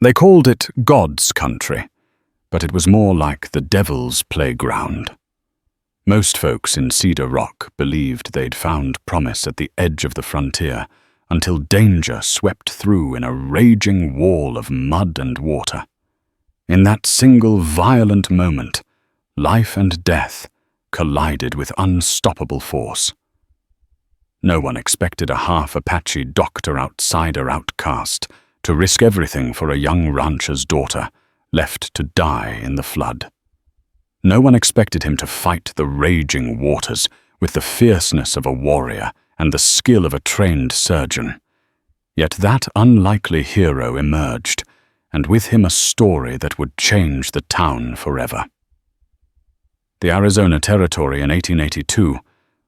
They called it God's country, but it was more like the devil's playground. Most folks in Cedar Rock believed they'd found promise at the edge of the frontier until danger swept through in a raging wall of mud and water. In that single violent moment, life and death collided with unstoppable force. No one expected a Half-Apache doctor-outsider outcast to risk everything for a young rancher's daughter, left to die in the flood. No one expected him to fight the raging waters with the fierceness of a warrior and the skill of a trained surgeon. Yet that unlikely hero emerged, and with him a story that would change the town forever. The Arizona Territory in 1882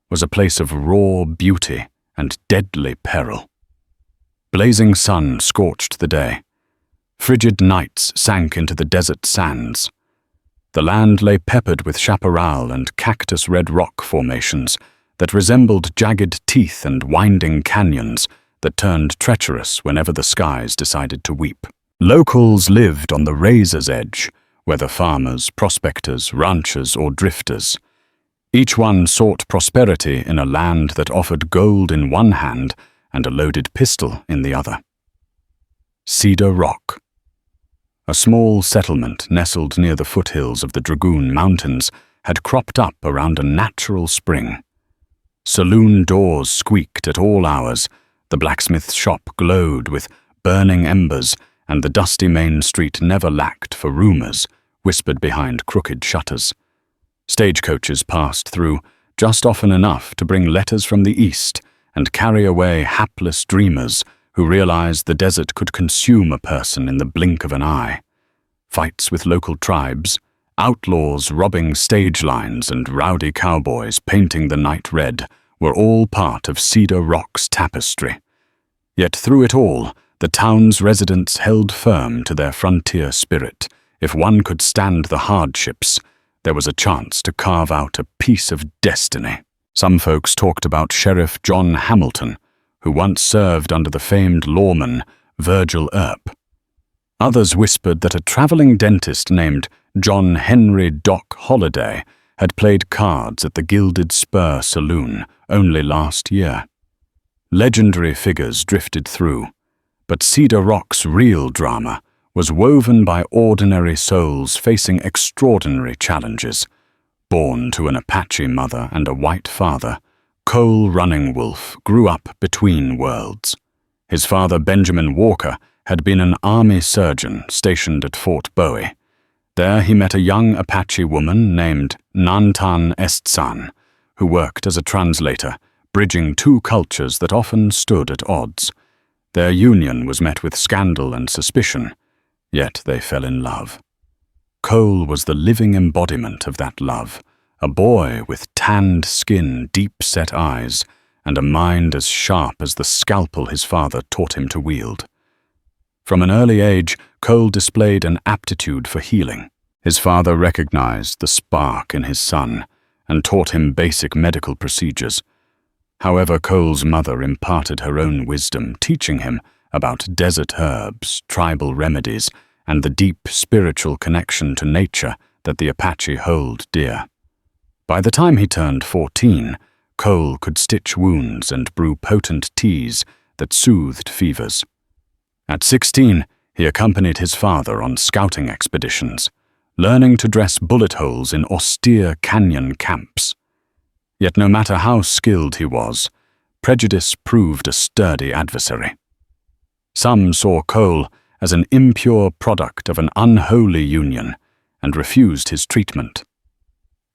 was a place of raw beauty and deadly peril. Blazing sun scorched the day. Frigid nights sank into the desert sands. The land lay peppered with chaparral and cactus-red rock formations that resembled jagged teeth and winding canyons that turned treacherous whenever the skies decided to weep. Locals lived on the razor's edge, whether farmers, prospectors, ranchers, or drifters. Each one sought prosperity in a land that offered gold in one hand and a loaded pistol in the other. Cedar Rock. A small settlement nestled near the foothills of the Dragoon Mountains had cropped up around a natural spring. Saloon doors squeaked at all hours, the blacksmith's shop glowed with burning embers, and the dusty main street never lacked for rumors whispered behind crooked shutters. Stagecoaches passed through, just often enough to bring letters from the east and carry away hapless dreamers who realized the desert could consume a person in the blink of an eye. Fights with local tribes, outlaws robbing stage lines, and rowdy cowboys painting the night red were all part of Cedar Rock's tapestry. Yet through it all, the town's residents held firm to their frontier spirit. If one could stand the hardships, there was a chance to carve out a piece of destiny. Some folks talked about Sheriff John Hamilton, who once served under the famed lawman Virgil Earp. Others whispered that a traveling dentist named John Henry Doc Holliday had played cards at the Gilded Spur Saloon only last year. Legendary figures drifted through, but Cedar Rock's real drama was woven by ordinary souls facing extraordinary challenges. Born to an Apache mother and a white father, Cole Running Wolf grew up between worlds. His father, Benjamin Walker, had been an army surgeon stationed at Fort Bowie. There he met a young Apache woman named Nantan Estsan, who worked as a translator, bridging two cultures that often stood at odds. Their union was met with scandal and suspicion, yet they fell in love. Cole was the living embodiment of that love, a boy with tanned skin, deep-set eyes, and a mind as sharp as the scalpel his father taught him to wield. From an early age, Cole displayed an aptitude for healing. His father recognized the spark in his son and taught him basic medical procedures. However, Cole's mother imparted her own wisdom, teaching him about desert herbs, tribal remedies, and the deep spiritual connection to nature that the Apache hold dear. By the time he turned 14, Cole could stitch wounds and brew potent teas that soothed fevers. At 16, he accompanied his father on scouting expeditions, learning to dress bullet holes in austere canyon camps. Yet no matter how skilled he was, prejudice proved a sturdy adversary. Some saw Cole as an impure product of an unholy union and refused his treatment.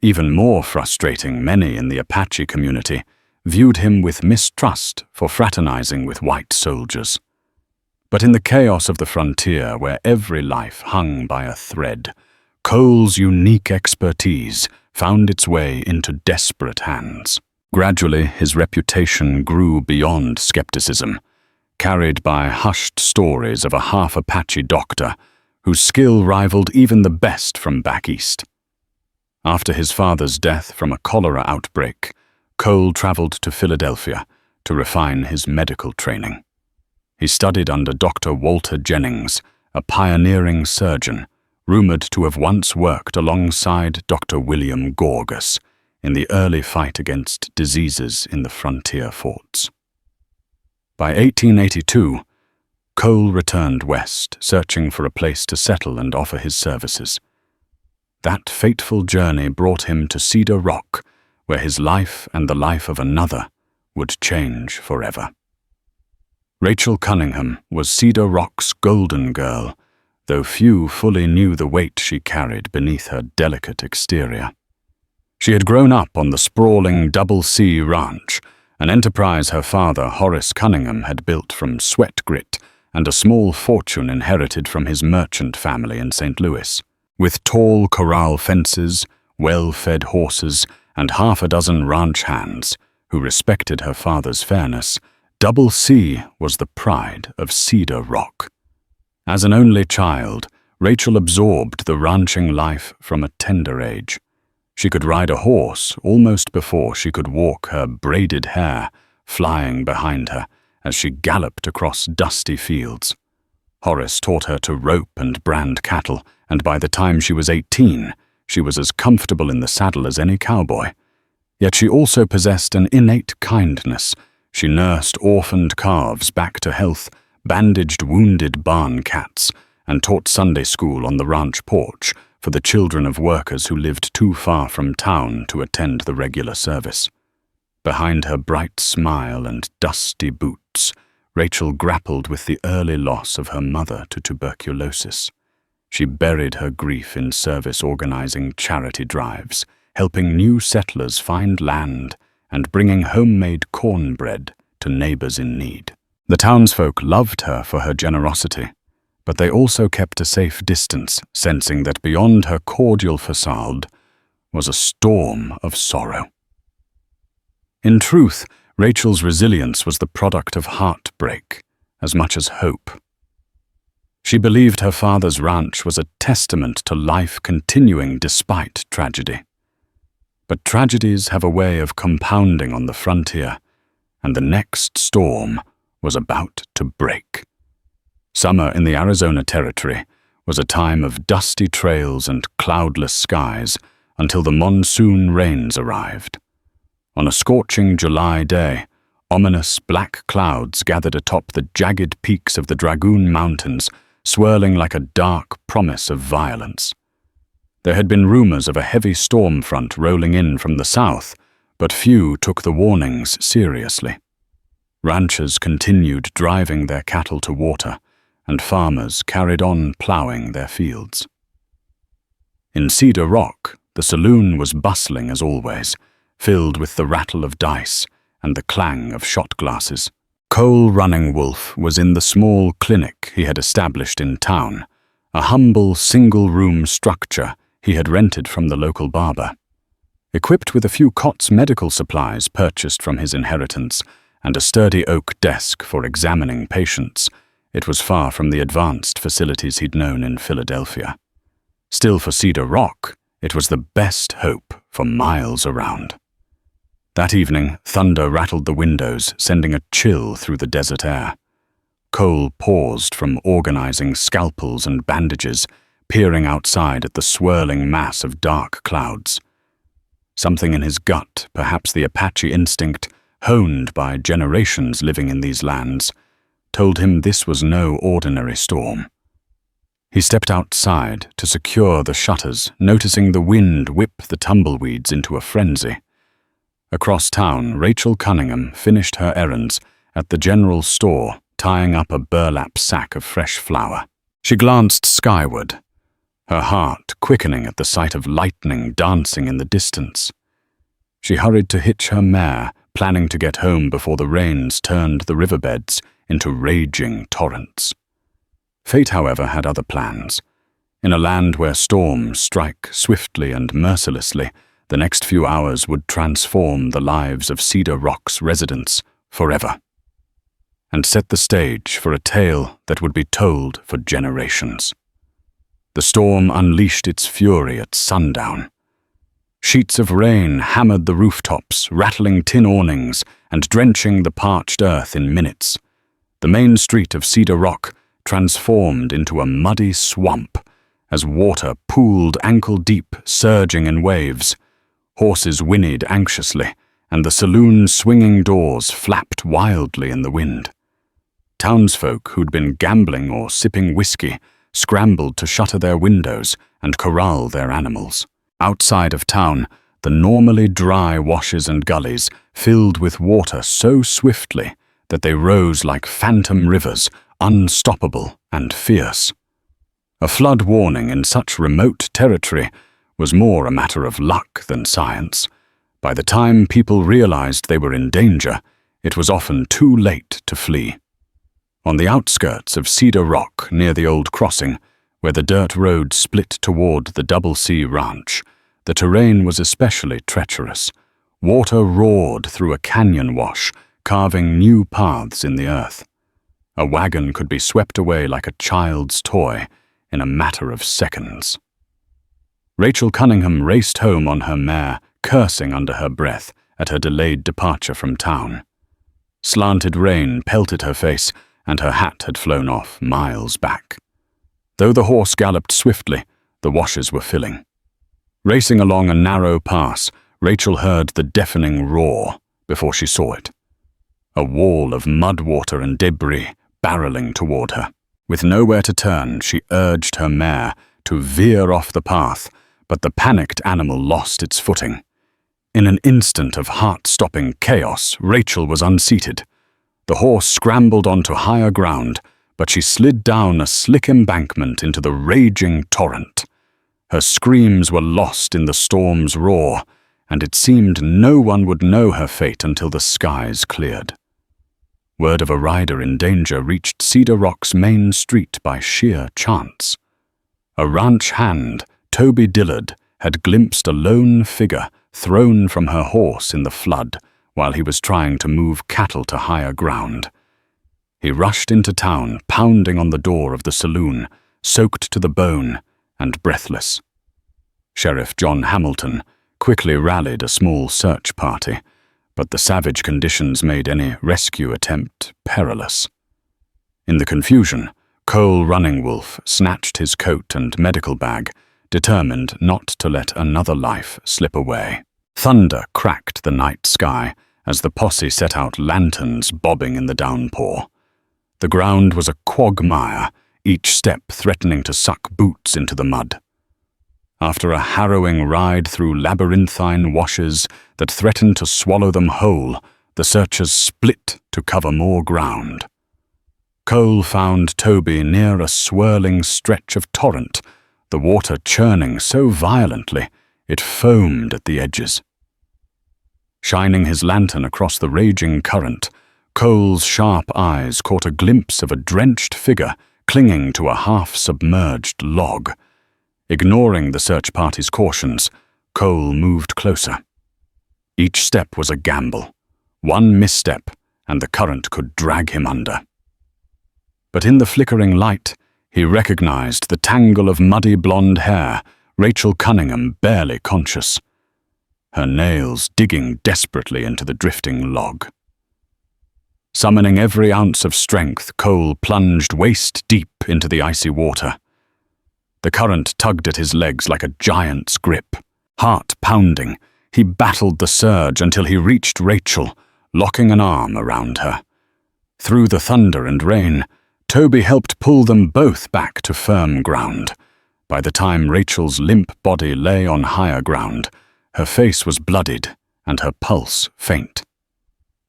Even more frustrating, many in the Apache community viewed him with mistrust for fraternizing with white soldiers. But in the chaos of the frontier, where every life hung by a thread, Cole's unique expertise found its way into desperate hands. Gradually, his reputation grew beyond skepticism, carried by hushed stories of a Half-Apache doctor whose skill rivaled even the best from back east. After his father's death from a cholera outbreak, Cole traveled to Philadelphia to refine his medical training. He studied under Dr. Walter Jennings, a pioneering surgeon, rumored to have once worked alongside Dr. William Gorgas in the early fight against diseases in the frontier forts. By 1882, Cole returned west, searching for a place to settle and offer his services. That fateful journey brought him to Cedar Rock, where his life and the life of another would change forever. Rachel Cunningham was Cedar Rock's golden girl, though few fully knew the weight she carried beneath her delicate exterior. She had grown up on the sprawling Double C Ranch, an enterprise her father, Horace Cunningham, had built from sweat grit and a small fortune inherited from his merchant family in St. Louis. With tall corral fences, well-fed horses, and half a dozen ranch hands who respected her father's fairness, Double C was the pride of Cedar Rock. As an only child, Rachel absorbed the ranching life from a tender age. She could ride a horse almost before she could walk, her braided hair flying behind her as she galloped across dusty fields. Horace taught her to rope and brand cattle, and by the time she was 18, she was as comfortable in the saddle as any cowboy. Yet she also possessed an innate kindness. She nursed orphaned calves back to health, bandaged wounded barn cats, and taught Sunday school on the ranch porch for the children of workers who lived too far from town to attend the regular service. Behind her bright smile and dusty boots, Rachel grappled with the early loss of her mother to tuberculosis. She buried her grief in service organizing charity drives, helping new settlers find land, and bringing homemade cornbread to neighbors in need. The townsfolk loved her for her generosity, but they also kept a safe distance, sensing that beyond her cordial facade was a storm of sorrow. In truth, Rachel's resilience was the product of heartbreak as much as hope. She believed her father's ranch was a testament to life continuing despite tragedy. But tragedies have a way of compounding on the frontier, and the next storm was about to break. Summer in the Arizona Territory was a time of dusty trails and cloudless skies until the monsoon rains arrived. On a scorching July day, ominous black clouds gathered atop the jagged peaks of the Dragoon Mountains, swirling like a dark promise of violence. There had been rumors of a heavy storm front rolling in from the south, but few took the warnings seriously. Ranchers continued driving their cattle to water, and farmers carried on plowing their fields. In Cedar Rock, the saloon was bustling as always, filled with the rattle of dice and the clang of shot glasses. Cole Running Wolf was in the small clinic he had established in town, a humble single-room structure he had rented from the local barber. Equipped with a few Cott's medical supplies purchased from his inheritance and a sturdy oak desk for examining patients, it was far from the advanced facilities he'd known in Philadelphia. Still, for Cedar Rock, it was the best hope for miles around. That evening, thunder rattled the windows, sending a chill through the desert air. Cole paused from organizing scalpels and bandages, peering outside at the swirling mass of dark clouds. Something in his gut, perhaps the Apache instinct, honed by generations living in these lands, told him this was no ordinary storm. He stepped outside to secure the shutters, noticing the wind whip the tumbleweeds into a frenzy. Across town, Rachel Cunningham finished her errands at the general store, tying up a burlap sack of fresh flour. She glanced skyward, her heart quickening at the sight of lightning dancing in the distance. She hurried to hitch her mare, planning to get home before the rains turned the riverbeds into raging torrents. Fate, however, had other plans. In a land where storms strike swiftly and mercilessly, the next few hours would transform the lives of Cedar Rock's residents forever, and set the stage for a tale that would be told for generations. The storm unleashed its fury at sundown. Sheets of rain hammered the rooftops, rattling tin awnings and drenching the parched earth in minutes. The main street of Cedar Rock, transformed into a muddy swamp as water pooled ankle-deep, surging in waves. Horses whinnied anxiously, and the saloon's swinging doors flapped wildly in the wind. Townsfolk who'd been gambling or sipping whiskey scrambled to shutter their windows and corral their animals. Outside of town, the normally dry washes and gullies filled with water so swiftly that they rose like phantom rivers, unstoppable and fierce. A flood warning in such remote territory was more a matter of luck than science. By the time people realized they were in danger, it was often too late to flee. On the outskirts of Cedar Rock, near the old crossing, where the dirt road split toward the Double C Ranch, the terrain was especially treacherous. Water roared through a canyon wash, carving new paths in the earth. A wagon could be swept away like a child's toy in a matter of seconds. Rachel Cunningham raced home on her mare, cursing under her breath at her delayed departure from town. Slanted rain pelted her face, and her hat had flown off miles back. Though the horse galloped swiftly, the washes were filling. Racing along a narrow pass, Rachel heard the deafening roar before she saw it. A wall of mud water and debris barreling toward her. With nowhere to turn, she urged her mare to veer off the path, but the panicked animal lost its footing. In an instant of heart-stopping chaos, Rachel was unseated. The horse scrambled onto higher ground, but she slid down a slick embankment into the raging torrent. Her screams were lost in the storm's roar, and it seemed no one would know her fate until the skies cleared. Word of a rider in danger reached Cedar Rock's main street by sheer chance. A ranch hand, Toby Dillard, had glimpsed a lone figure thrown from her horse in the flood while he was trying to move cattle to higher ground. He rushed into town, pounding on the door of the saloon, soaked to the bone and breathless. Sheriff John Hamilton quickly rallied a small search party, but the savage conditions made any rescue attempt perilous. In the confusion, Cole Running Wolf snatched his coat and medical bag, determined not to let another life slip away. Thunder cracked the night sky as the posse set out, lanterns bobbing in the downpour. The ground was a quagmire, each step threatening to suck boots into the mud. After a harrowing ride through labyrinthine washes that threatened to swallow them whole, the searchers split to cover more ground. Cole found Toby near a swirling stretch of torrent, the water churning so violently it foamed at the edges. Shining his lantern across the raging current, Cole's sharp eyes caught a glimpse of a drenched figure clinging to a half-submerged log. Ignoring the search party's cautions, Cole moved closer. Each step was a gamble. One misstep, and the current could drag him under. But in the flickering light, he recognized the tangle of muddy blonde hair, Rachel Cunningham barely conscious, her nails digging desperately into the drifting log. Summoning every ounce of strength, Cole plunged waist-deep into the icy water. The current tugged at his legs like a giant's grip. Heart pounding, he battled the surge until he reached Rachel, locking an arm around her. Through the thunder and rain, Toby helped pull them both back to firm ground. By the time Rachel's limp body lay on higher ground, her face was bloodied and her pulse faint.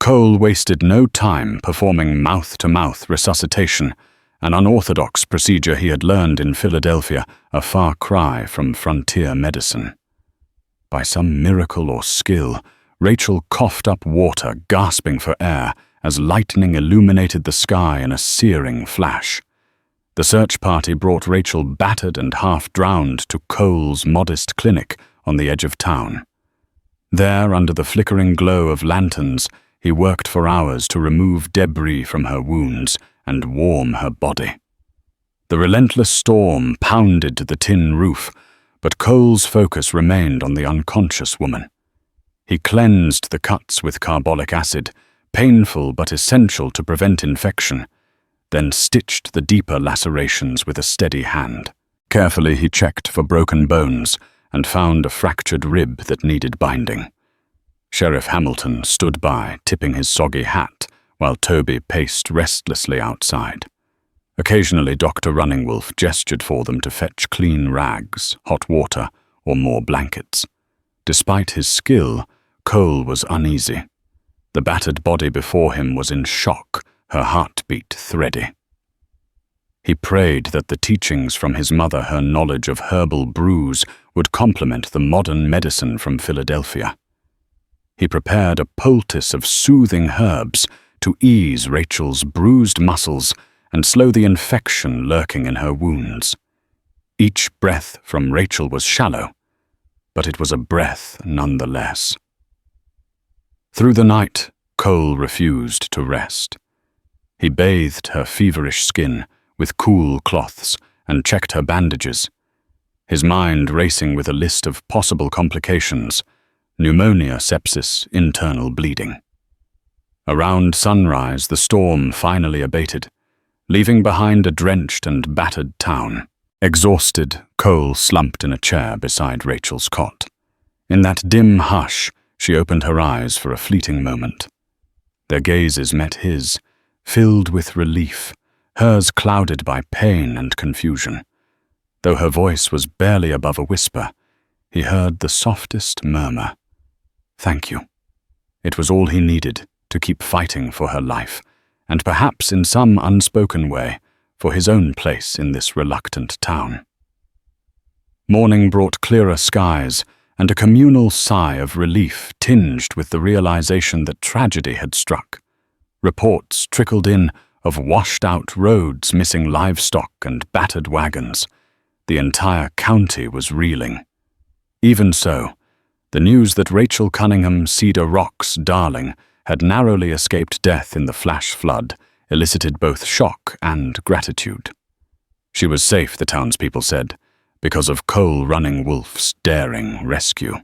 Cole wasted no time performing mouth-to-mouth resuscitation, an unorthodox procedure he had learned in Philadelphia, a far cry from frontier medicine. By some miracle or skill, Rachel coughed up water, gasping for air, as lightning illuminated the sky in a searing flash. The search party brought Rachel battered and half-drowned to Cole's modest clinic on the edge of town. There, under the flickering glow of lanterns, he worked for hours to remove debris from her wounds and warm her body. The relentless storm pounded the tin roof, but Cole's focus remained on the unconscious woman. He cleansed the cuts with carbolic acid, painful but essential to prevent infection. then stitched the deeper lacerations with a steady hand. Carefully he checked for broken bones and found a fractured rib that needed binding. Sheriff Hamilton stood by, tipping his soggy hat, while Toby paced restlessly outside. Occasionally Dr. Runningwolf gestured for them to fetch clean rags, hot water, or more blankets. Despite his skill, Cole was uneasy. The battered body before him was in shock, her heartbeat thready. He prayed that the teachings from his mother, her knowledge of herbal brews, would complement the modern medicine from Philadelphia. He prepared a poultice of soothing herbs to ease Rachel's bruised muscles and slow the infection lurking in her wounds. Each breath from Rachel was shallow, but it was a breath nonetheless. Through the night, Cole refused to rest. He bathed her feverish skin with cool cloths and checked her bandages, his mind racing with a list of possible complications: pneumonia, sepsis, internal bleeding. Around sunrise, the storm finally abated, leaving behind a drenched and battered town. Exhausted, Cole slumped in a chair beside Rachel's cot. In that dim hush, she opened her eyes for a fleeting moment. Their gazes met his, filled with relief, hers clouded by pain and confusion. Though her voice was barely above a whisper, he heard the softest murmur. "Thank you." It was all he needed to keep fighting for her life, and perhaps in some unspoken way, for his own place in this reluctant town. Morning brought clearer skies and a communal sigh of relief tinged with the realization that tragedy had struck. Reports trickled in of washed-out roads missing livestock and battered wagons. The entire county was reeling. Even so, the news that Rachel Cunningham, Cedar Rock's darling, had narrowly escaped death in the flash flood elicited both shock and gratitude. She was safe, the townspeople said, because of Cole Runningwolf's daring rescue.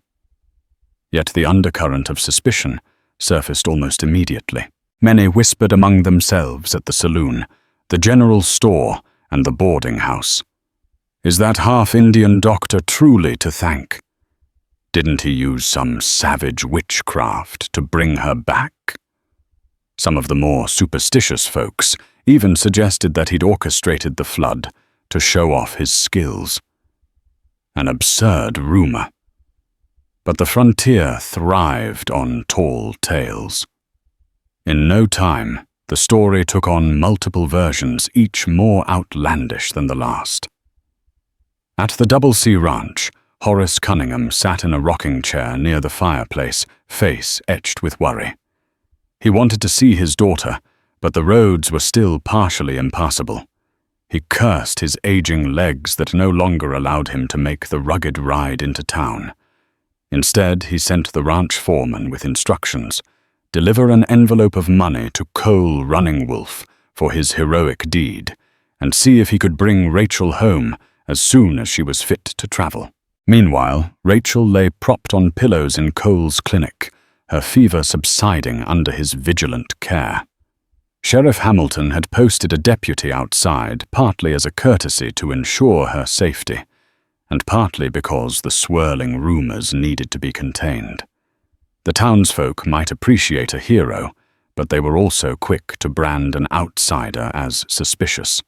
Yet the undercurrent of suspicion surfaced almost immediately. Many whispered among themselves at the saloon, the general store, and the boarding house. Is that half-Indian doctor truly to thank? Didn't he use some savage witchcraft to bring her back? Some of the more superstitious folks even suggested that he'd orchestrated the flood to show off his skills. An absurd rumor. But the frontier thrived on tall tales. In no time, the story took on multiple versions, each more outlandish than the last. At the Double C Ranch, Horace Cunningham sat in a rocking chair near the fireplace, face etched with worry. He wanted to see his daughter, but the roads were still partially impassable. He cursed his aging legs that no longer allowed him to make the rugged ride into town. Instead, he sent the ranch foreman with instructions: deliver an envelope of money to Cole Runningwolf for his heroic deed, and see if he could bring Rachel home as soon as she was fit to travel. Meanwhile, Rachel lay propped on pillows in Cole's clinic, her fever subsiding under his vigilant care. Sheriff Hamilton had posted a deputy outside, partly as a courtesy to ensure her safety, and partly because the swirling rumors needed to be contained. The townsfolk might appreciate a hero, but they were also quick to brand an outsider as suspicious.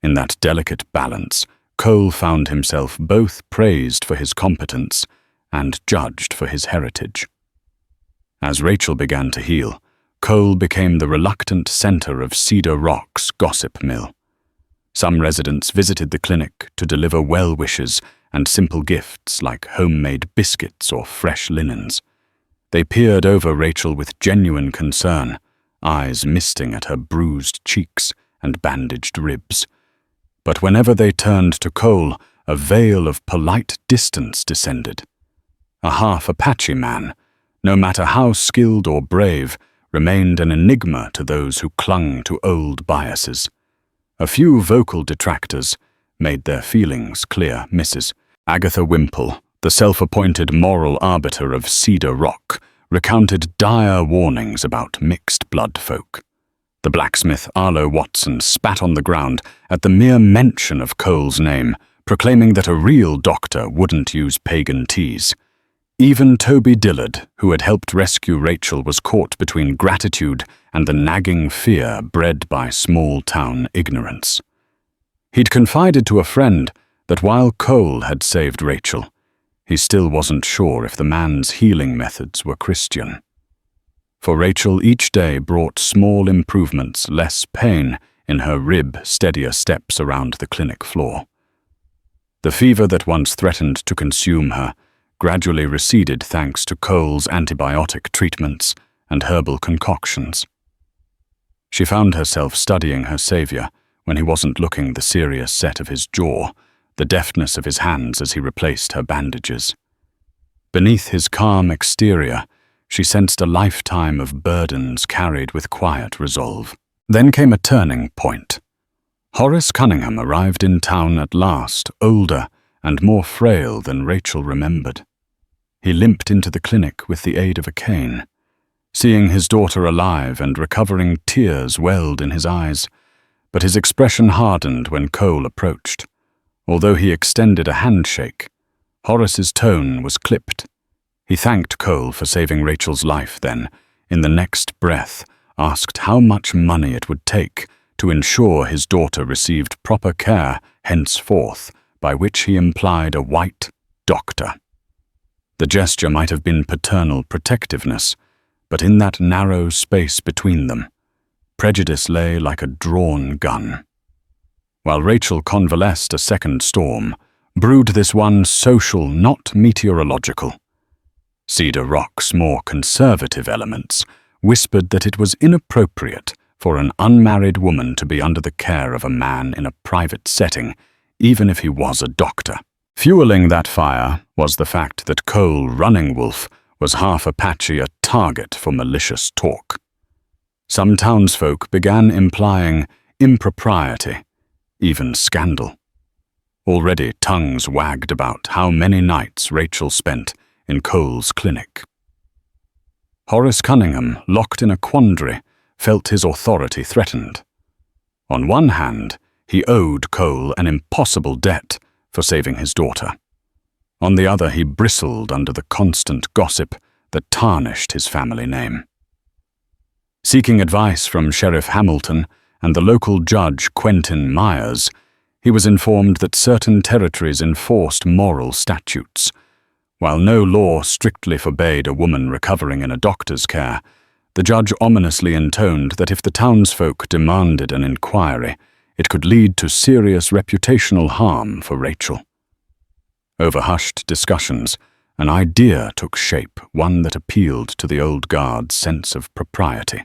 In that delicate balance, Cole found himself both praised for his competence and judged for his heritage. As Rachel began to heal, Cole became the reluctant center of Cedar Rock's gossip mill. Some residents visited the clinic to deliver well wishes and simple gifts like homemade biscuits or fresh linens. They peered over Rachel with genuine concern, eyes misting at her bruised cheeks and bandaged ribs. But whenever they turned to Cole, a veil of polite distance descended. A Half-Apache man, no matter how skilled or brave, remained an enigma to those who clung to old biases. A few vocal detractors made their feelings clear. Mrs. Agatha Wimple, the self-appointed moral arbiter of Cedar Rock, recounted dire warnings about mixed-blood folk. The blacksmith Arlo Watson spat on the ground at the mere mention of Cole's name, proclaiming that a real doctor wouldn't use pagan teas. Even Toby Dillard, who had helped rescue Rachel, was caught between gratitude and the nagging fear bred by small-town ignorance. He'd confided to a friend that while Cole had saved Rachel, he still wasn't sure if the man's healing methods were Christian. For Rachel, each day brought small improvements, less pain in her rib, steadier steps around the clinic floor. The fever that once threatened to consume her gradually receded thanks to Cole's antibiotic treatments and herbal concoctions. She found herself studying her savior when he wasn't looking, the serious set of his jaw, the deftness of his hands as he replaced her bandages. Beneath his calm exterior, she sensed a lifetime of burdens carried with quiet resolve. Then came a turning point. Horace Cunningham arrived in town at last, older and more frail than Rachel remembered. He limped into the clinic with the aid of a cane. Seeing his daughter alive and recovering, tears welled in his eyes, but his expression hardened when Cole approached. Although he extended a handshake, Horace's tone was clipped. He thanked Cole for saving Rachel's life, then, in the next breath, asked how much money it would take to ensure his daughter received proper care henceforth, by which he implied a white doctor. The gesture might have been paternal protectiveness, but in that narrow space between them, prejudice lay like a drawn gun. While Rachel convalesced, a second storm brewed, this one social, not meteorological. Cedar Rock's more conservative elements whispered that it was inappropriate for an unmarried woman to be under the care of a man in a private setting, even if he was a doctor. Fueling that fire was the fact that Cole Running Wolf was Half-Apache, a target for malicious talk. Some townsfolk began implying impropriety, even scandal. Already tongues wagged about how many nights Rachel spent in Cole's clinic. Horace Cunningham, locked in a quandary, felt his authority threatened. On one hand, he owed Cole an impossible debt for saving his daughter. On the other, he bristled under the constant gossip that tarnished his family name. Seeking advice from Sheriff Hamilton and the local judge Quentin Myers, he was informed that certain territories enforced moral statutes. While no law strictly forbade a woman recovering in a doctor's care, the judge ominously intoned that if the townsfolk demanded an inquiry, it could lead to serious reputational harm for Rachel. Over hushed discussions, an idea took shape, one that appealed to the old guard's sense of propriety.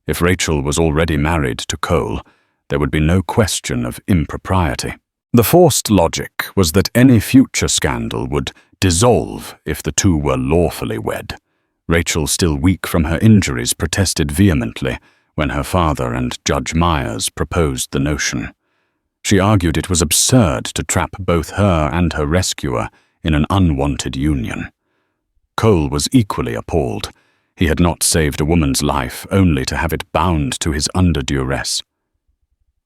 If Rachel was already married to Cole, there would be no question of impropriety. The forced logic was that any future scandal would dissolve if the two were lawfully wed. Rachel, still weak from her injuries, protested vehemently when her father and Judge Myers proposed the notion. She argued it was absurd to trap both her and her rescuer in an unwanted union. Cole was equally appalled. He had not saved a woman's life only to have it bound to his under duress.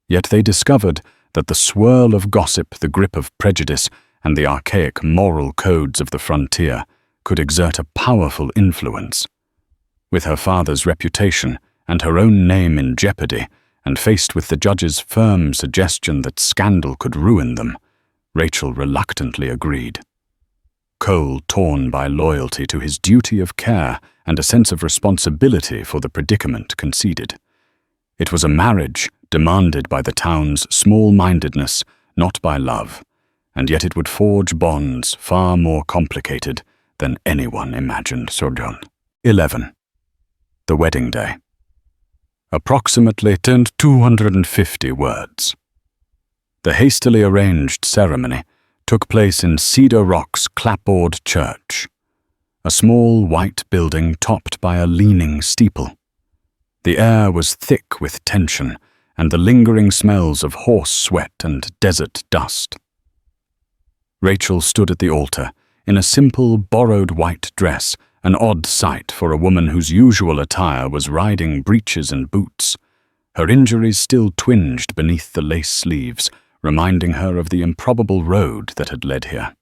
Yet they discovered that the swirl of gossip, the grip of prejudice, and the archaic moral codes of the frontier could exert a powerful influence. With her father's reputation and her own name in jeopardy, and faced with the judge's firm suggestion that scandal could ruin them, Rachel reluctantly agreed. Cole, torn by loyalty to his duty of care and a sense of responsibility for the predicament, conceded. It was a marriage demanded by the town's small-mindedness, not by love, and yet it would forge bonds far more complicated than anyone imagined. Showdown. 11. The wedding day. Approximately 250 words. The hastily arranged ceremony took place in Cedar Rock's clapboard church, a small white building topped by a leaning steeple. The air was thick with tension and the lingering smells of horse sweat and desert dust. Rachel stood at the altar in a simple, borrowed white dress, an odd sight for a woman whose usual attire was riding breeches and boots. Her injuries still twinged beneath the lace sleeves, reminding her of the improbable road that had led here.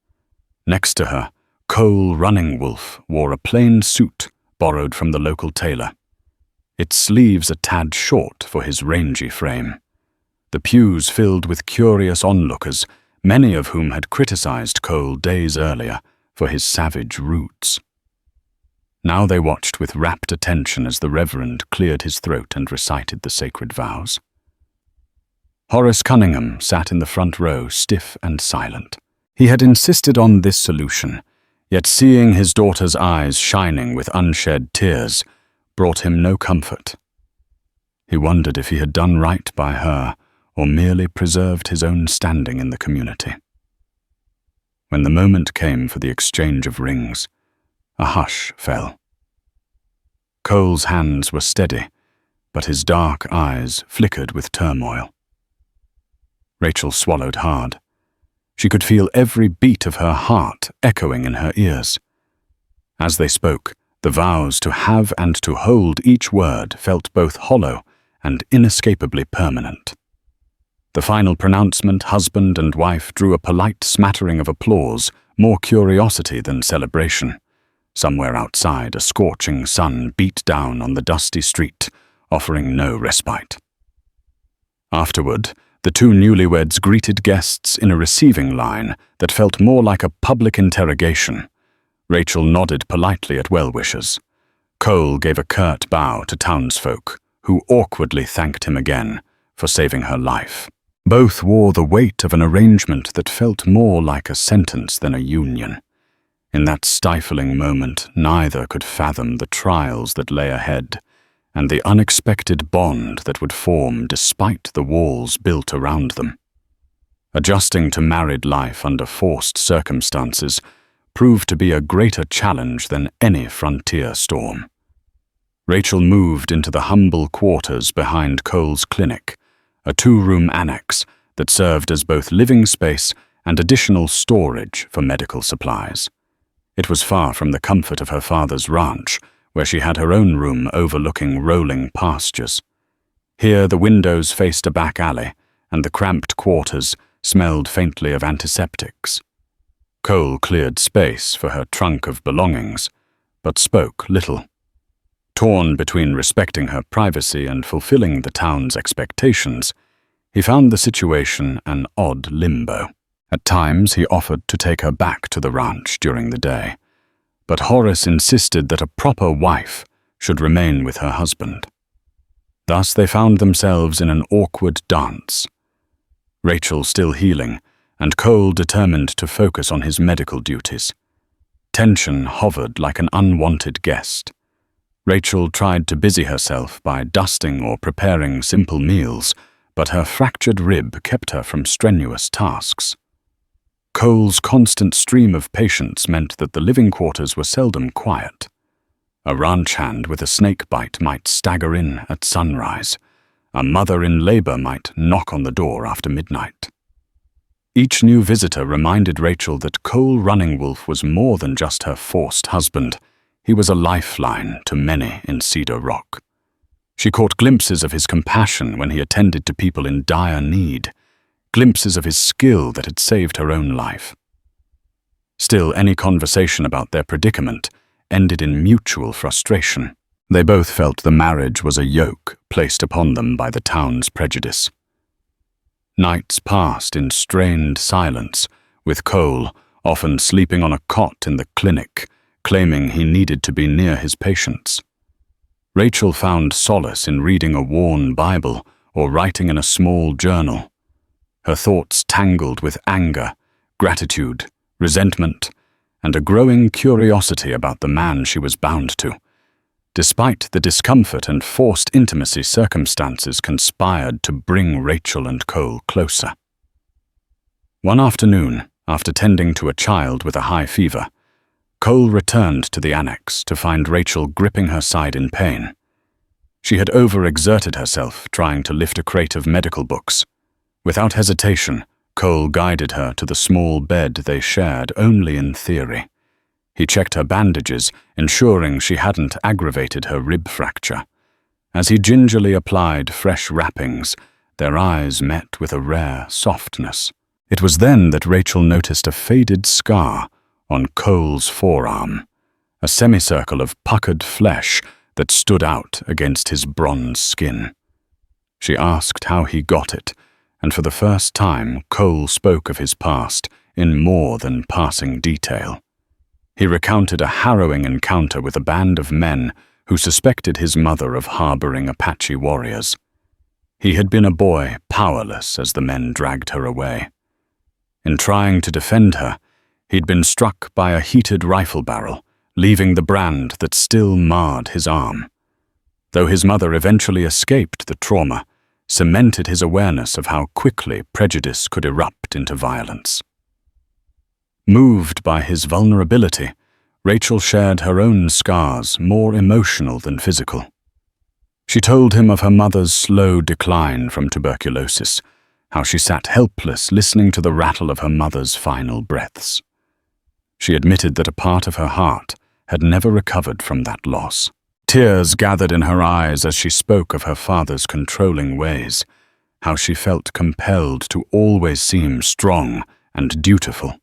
Next to her, Cole Running Wolf wore a plain suit borrowed from the local tailor, its sleeves a tad short for his rangy frame. The pews filled with curious onlookers, many of whom had criticized Cole days earlier for his savage roots. Now they watched with rapt attention as the Reverend cleared his throat and recited the sacred vows. Horace Cunningham sat in the front row, stiff and silent. He had insisted on this solution, yet seeing his daughter's eyes shining with unshed tears brought him no comfort. He wondered if he had done right by her or merely preserved his own standing in the community. When the moment came for the exchange of rings, a hush fell. Cole's hands were steady, but his dark eyes flickered with turmoil. Rachel swallowed hard. She could feel every beat of her heart echoing in her ears. As they spoke, the vows to have and to hold each word felt both hollow and inescapably permanent. The final pronouncement, husband and wife drew a polite smattering of applause, more curiosity than celebration. Somewhere outside, a scorching sun beat down on the dusty street, offering no respite. Afterward, the two newlyweds greeted guests in a receiving line that felt more like a public interrogation. Rachel nodded politely at well-wishers. Cole gave a curt bow to townsfolk, who awkwardly thanked him again for saving her life. Both wore the weight of an arrangement that felt more like a sentence than a union. In that stifling moment, neither could fathom the trials that lay ahead, and the unexpected bond that would form despite the walls built around them. Adjusting to married life under forced circumstances proved to be a greater challenge than any frontier storm. Rachel moved into the humble quarters behind Cole's clinic, a two-room annex that served as both living space and additional storage for medical supplies. It was far from the comfort of her father's ranch, where she had her own room overlooking rolling pastures. Here the windows faced a back alley, and the cramped quarters smelled faintly of antiseptics. Cole cleared space for her trunk of belongings, but spoke little. Torn between respecting her privacy and fulfilling the town's expectations, he found the situation an odd limbo. At times he offered to take her back to the ranch during the day, but Horace insisted that a proper wife should remain with her husband. Thus they found themselves in an awkward dance. Rachel still healing, and Cole determined to focus on his medical duties. Tension hovered like an unwanted guest. Rachel tried to busy herself by dusting or preparing simple meals, but her fractured rib kept her from strenuous tasks. Cole's constant stream of patients meant that the living quarters were seldom quiet. A ranch hand with a snake bite might stagger in at sunrise. A mother in labor might knock on the door after midnight. Each new visitor reminded Rachel that Cole Running Wolf was more than just her forced husband. He was a lifeline to many in Cedar Rock. She caught glimpses of his compassion when he attended to people in dire need, glimpses of his skill that had saved her own life. Still, any conversation about their predicament ended in mutual frustration. They both felt the marriage was a yoke placed upon them by the town's prejudice. Nights passed in strained silence, with Cole often sleeping on a cot in the clinic, claiming he needed to be near his patients. Rachel found solace in reading a worn Bible or writing in a small journal. Her thoughts tangled with anger, gratitude, resentment, and a growing curiosity about the man she was bound to. Despite the discomfort and forced intimacy, circumstances conspired to bring Rachel and Cole closer. One afternoon, after tending to a child with a high fever, Cole returned to the annex to find Rachel gripping her side in pain. She had overexerted herself trying to lift a crate of medical books. Without hesitation, Cole guided her to the small bed they shared only in theory. He checked her bandages, ensuring she hadn't aggravated her rib fracture. As he gingerly applied fresh wrappings, their eyes met with a rare softness. It was then that Rachel noticed a faded scar on Cole's forearm, a semicircle of puckered flesh that stood out against his bronze skin. She asked how he got it, and for the first time Cole spoke of his past in more than passing detail. He recounted a harrowing encounter with a band of men who suspected his mother of harboring Apache warriors. He had been a boy, powerless as the men dragged her away. In trying to defend her, he'd been struck by a heated rifle barrel, leaving the brand that still marred his arm. Though his mother eventually escaped the trauma, cemented his awareness of how quickly prejudice could erupt into violence. Moved by his vulnerability, Rachel shared her own scars, more emotional than physical. She told him of her mother's slow decline from tuberculosis, how she sat helpless listening to the rattle of her mother's final breaths. She admitted that a part of her heart had never recovered from that loss. Tears gathered in her eyes as she spoke of her father's controlling ways, how she felt compelled to always seem strong and dutiful.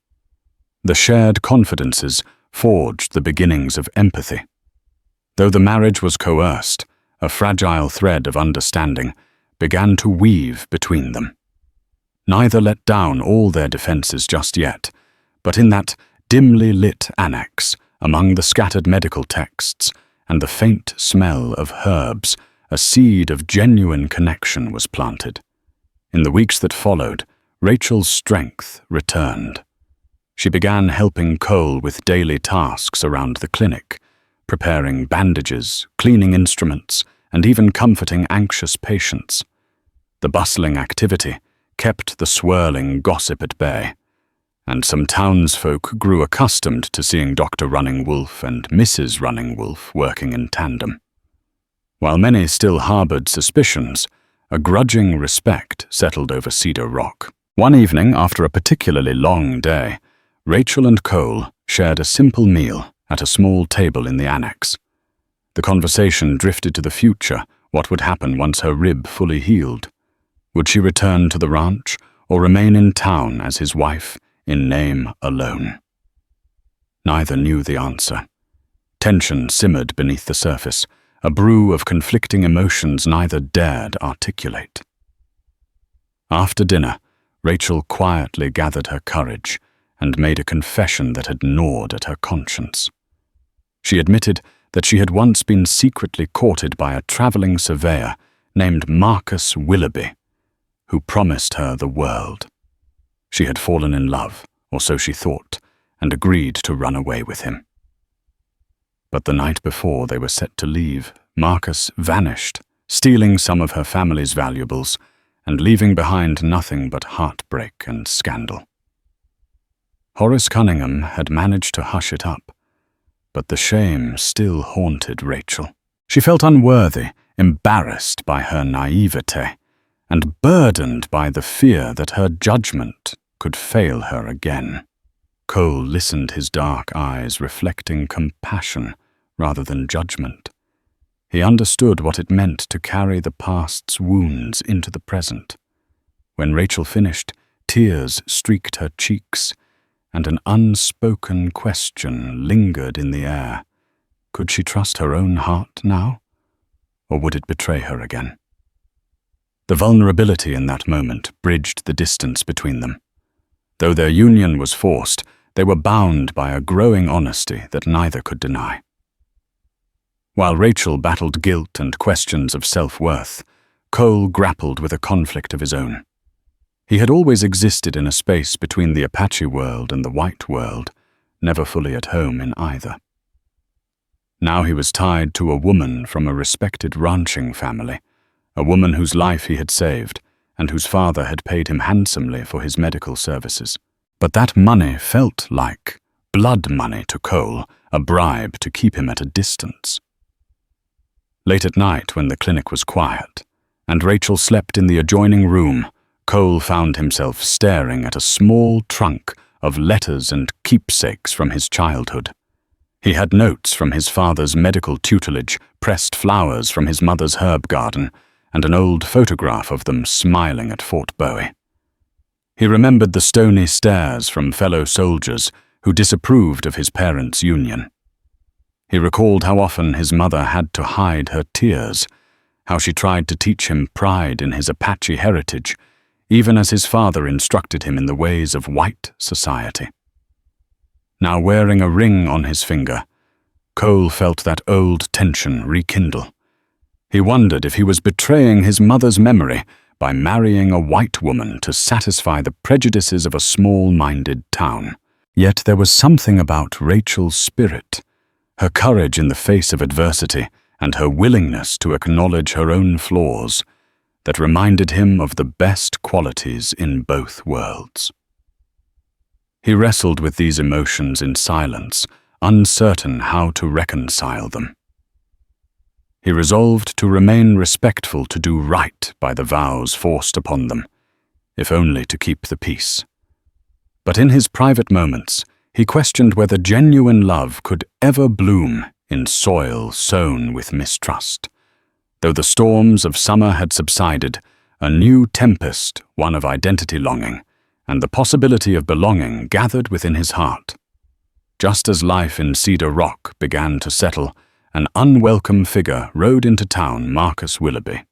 The shared confidences forged the beginnings of empathy. Though the marriage was coerced, a fragile thread of understanding began to weave between them. Neither let down all their defenses just yet, but in that dimly lit annex, among the scattered medical texts and the faint smell of herbs, a seed of genuine connection was planted. In the weeks that followed, Rachel's strength returned. She began helping Cole with daily tasks around the clinic, preparing bandages, cleaning instruments, and even comforting anxious patients. The bustling activity kept the swirling gossip at bay, and some townsfolk grew accustomed to seeing Dr. Running Wolf and Mrs. Running Wolf working in tandem. While many still harbored suspicions, a grudging respect settled over Cedar Rock. One evening, after a particularly long day, Rachel and Cole shared a simple meal at a small table in the annex. The conversation drifted to the future, what would happen once her rib fully healed. Would she return to the ranch, or remain in town as his wife, in name alone? Neither knew the answer. Tension simmered beneath the surface, a brew of conflicting emotions neither dared articulate. After dinner, Rachel quietly gathered her courage and made a confession that had gnawed at her conscience. She admitted that she had once been secretly courted by a traveling surveyor named Marcus Willoughby, who promised her the world. She had fallen in love, or so she thought, and agreed to run away with him. But the night before they were set to leave, Marcus vanished, stealing some of her family's valuables and leaving behind nothing but heartbreak and scandal. Horace Cunningham had managed to hush it up, but the shame still haunted Rachel. She felt unworthy, embarrassed by her naivete, and burdened by the fear that her judgment could fail her again. Cole listened, his dark eyes reflecting compassion rather than judgment. He understood what it meant to carry the past's wounds into the present. When Rachel finished, tears streaked her cheeks, and an unspoken question lingered in the air. Could she trust her own heart now, or would it betray her again? The vulnerability in that moment bridged the distance between them. Though their union was forced, they were bound by a growing honesty that neither could deny. While Rachel battled guilt and questions of self-worth, Cole grappled with a conflict of his own. He had always existed in a space between the Apache world and the white world, never fully at home in either. Now he was tied to a woman from a respected ranching family, a woman whose life he had saved and whose father had paid him handsomely for his medical services. But that money felt like blood money to Cole, a bribe to keep him at a distance. Late at night, when the clinic was quiet, and Rachel slept in the adjoining room, Cole found himself staring at a small trunk of letters and keepsakes from his childhood. He had notes from his father's medical tutelage, pressed flowers from his mother's herb garden, and an old photograph of them smiling at Fort Bowie. He remembered the stony stares from fellow soldiers who disapproved of his parents' union. He recalled how often his mother had to hide her tears, how she tried to teach him pride in his Apache heritage, even as his father instructed him in the ways of white society. Now wearing a ring on his finger, Cole felt that old tension rekindle. He wondered if he was betraying his mother's memory by marrying a white woman to satisfy the prejudices of a small-minded town. Yet there was something about Rachel's spirit, her courage in the face of adversity, and her willingness to acknowledge her own flaws, that reminded him of the best qualities in both worlds. He wrestled with these emotions in silence, uncertain how to reconcile them. He resolved to remain respectful, to do right by the vows forced upon them, if only to keep the peace. But in his private moments, he questioned whether genuine love could ever bloom in soil sown with mistrust. Though the storms of summer had subsided, a new tempest, one of identity longing, and the possibility of belonging gathered within his heart. Just as life in Cedar Rock began to settle, an unwelcome figure rode into town, Marcus Willoughby.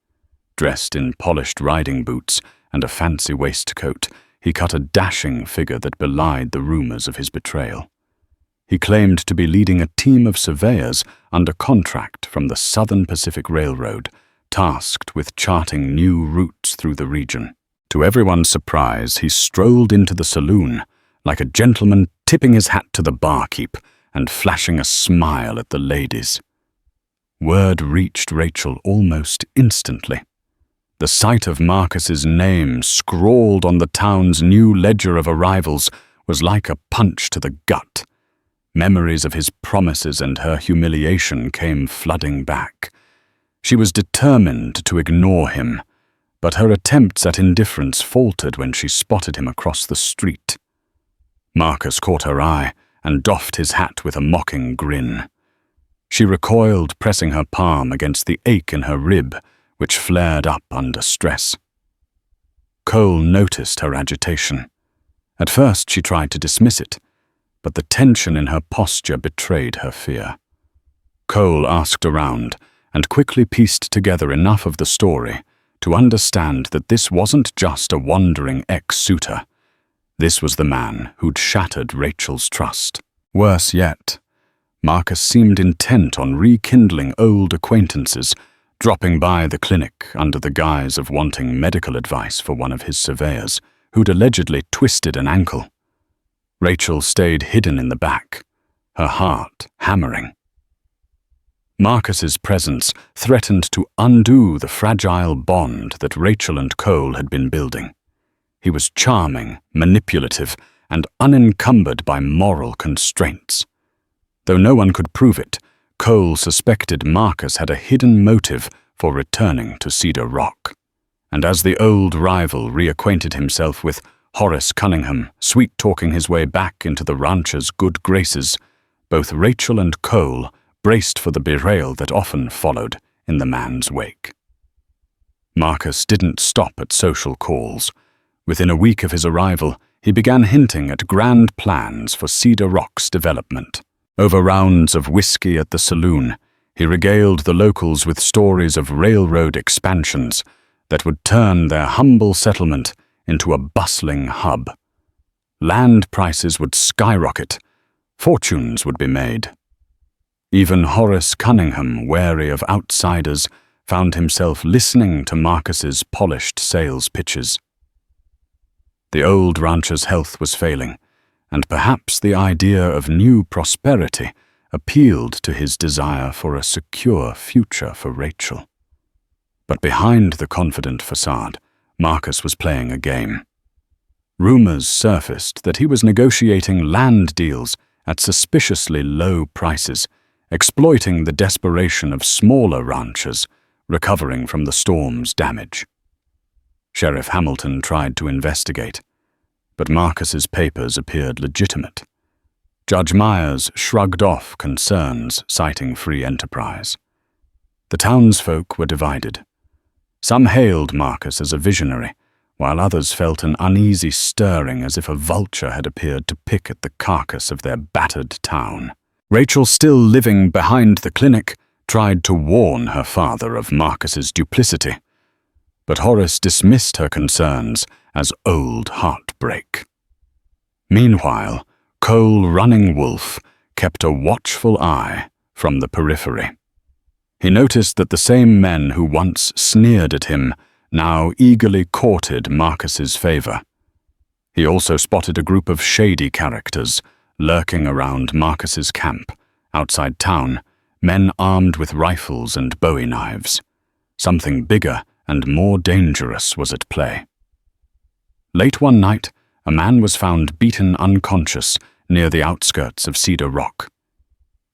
Dressed in polished riding boots and a fancy waistcoat, he cut a dashing figure that belied the rumors of his betrayal. He claimed to be leading a team of surveyors under contract from the Southern Pacific Railroad, tasked with charting new routes through the region. To everyone's surprise, he strolled into the saloon, like a gentleman tipping his hat to the barkeep and flashing a smile at the ladies. Word reached Rachel almost instantly. The sight of Marcus's name scrawled on the town's new ledger of arrivals was like a punch to the gut. Memories of his promises and her humiliation came flooding back. She was determined to ignore him, but her attempts at indifference faltered when she spotted him across the street. Marcus caught her eye and doffed his hat with a mocking grin. She recoiled, pressing her palm against the ache in her rib, which flared up under stress. Cole noticed her agitation. At first she tried to dismiss it, but the tension in her posture betrayed her fear. Cole asked around and quickly pieced together enough of the story to understand that this wasn't just a wandering ex-suitor. This was the man who'd shattered Rachel's trust. Worse yet, Marcus seemed intent on rekindling old acquaintances, dropping by the clinic under the guise of wanting medical advice for one of his surveyors, who'd allegedly twisted an ankle. Rachel stayed hidden in the back, her heart hammering. Marcus's presence threatened to undo the fragile bond that Rachel and Cole had been building. He was charming, manipulative, and unencumbered by moral constraints. Though no one could prove it, Cole suspected Marcus had a hidden motive for returning to Cedar Rock. And as the old rival reacquainted himself with Horace Cunningham, sweet-talking his way back into the rancher's good graces, both Rachel and Cole braced for the betrayal that often followed in the man's wake. Marcus didn't stop at social calls. Within a week of his arrival, he began hinting at grand plans for Cedar Rock's development. Over rounds of whiskey at the saloon, he regaled the locals with stories of railroad expansions that would turn their humble settlement into a bustling hub. Land prices would skyrocket, fortunes would be made. Even Horace Cunningham, wary of outsiders, found himself listening to Marcus's polished sales pitches. The old rancher's health was failing, and perhaps the idea of new prosperity appealed to his desire for a secure future for Rachel. But behind the confident facade, Marcus was playing a game. Rumors surfaced that he was negotiating land deals at suspiciously low prices, exploiting the desperation of smaller ranchers recovering from the storm's damage. Sheriff Hamilton tried to investigate, but Marcus's papers appeared legitimate. Judge Myers shrugged off concerns, citing free enterprise. The townsfolk were divided. Some hailed Marcus as a visionary, while others felt an uneasy stirring as if a vulture had appeared to pick at the carcass of their battered town. Rachel, still living behind the clinic, tried to warn her father of Marcus's duplicity, but Horace dismissed her concerns as old heartbreak. Meanwhile, Cole Running Wolf kept a watchful eye from the periphery. He noticed that the same men who once sneered at him now eagerly courted Marcus's favor. He also spotted a group of shady characters lurking around Marcus's camp, outside town, men armed with rifles and bowie knives. Something bigger and more dangerous was at play. Late one night, a man was found beaten unconscious near the outskirts of Cedar Rock.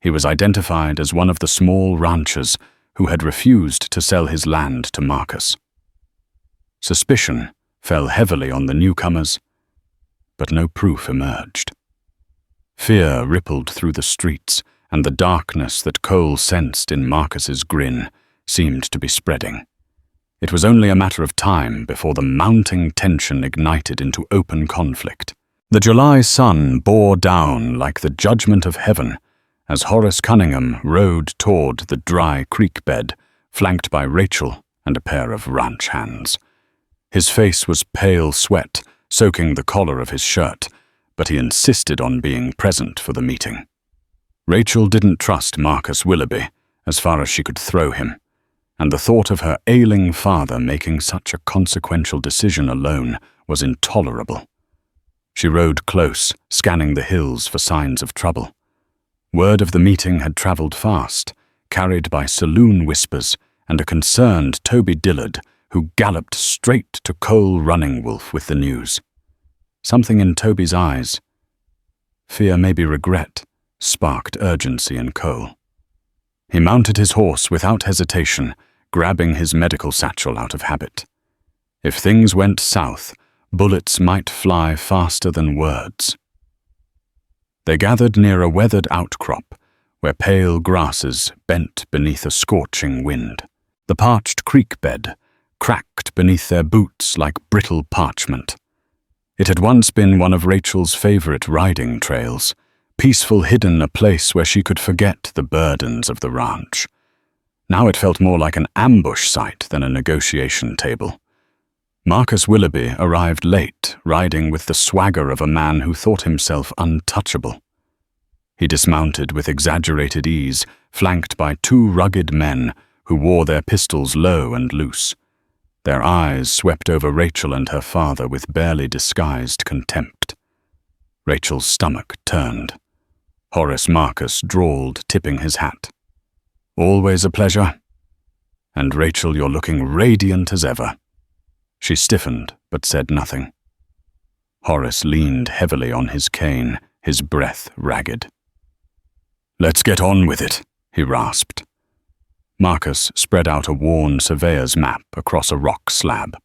He was identified as one of the small ranchers who had refused to sell his land to Marcus. Suspicion fell heavily on the newcomers, but no proof emerged. Fear rippled through the streets, and the darkness that Cole sensed in Marcus's grin seemed to be spreading. It was only a matter of time before the mounting tension ignited into open conflict. The July sun bore down like the judgment of heaven as Horace Cunningham rode toward the dry creek bed, flanked by Rachel and a pair of ranch hands. His face was pale sweat, soaking the collar of his shirt, but he insisted on being present for the meeting. Rachel didn't trust Marcus Willoughby as far as she could throw him, and the thought of her ailing father making such a consequential decision alone was intolerable. She rode close, scanning the hills for signs of trouble. Word of the meeting had traveled fast, carried by saloon whispers and a concerned Toby Dillard who galloped straight to Cole Running Wolf with the news. Something in Toby's eyes, fear, maybe regret, sparked urgency in Cole. He mounted his horse without hesitation, grabbing his medical satchel out of habit. If things went south, bullets might fly faster than words. They gathered near a weathered outcrop, where pale grasses bent beneath a scorching wind. The parched creek bed cracked beneath their boots like brittle parchment. It had once been one of Rachel's favorite riding trails, peaceful, hidden, a place where she could forget the burdens of the ranch. Now it felt more like an ambush site than a negotiation table. Marcus Willoughby arrived late, riding with the swagger of a man who thought himself untouchable. He dismounted with exaggerated ease, flanked by two rugged men who wore their pistols low and loose. Their eyes swept over Rachel and her father with barely disguised contempt. Rachel's stomach turned. Horace Marcus drawled, tipping his hat. "Always a pleasure. And Rachel, you're looking radiant as ever." She stiffened, but said nothing. Horace leaned heavily on his cane, his breath ragged. "Let's get on with it," he rasped. Marcus spread out a worn surveyor's map across a rock slab.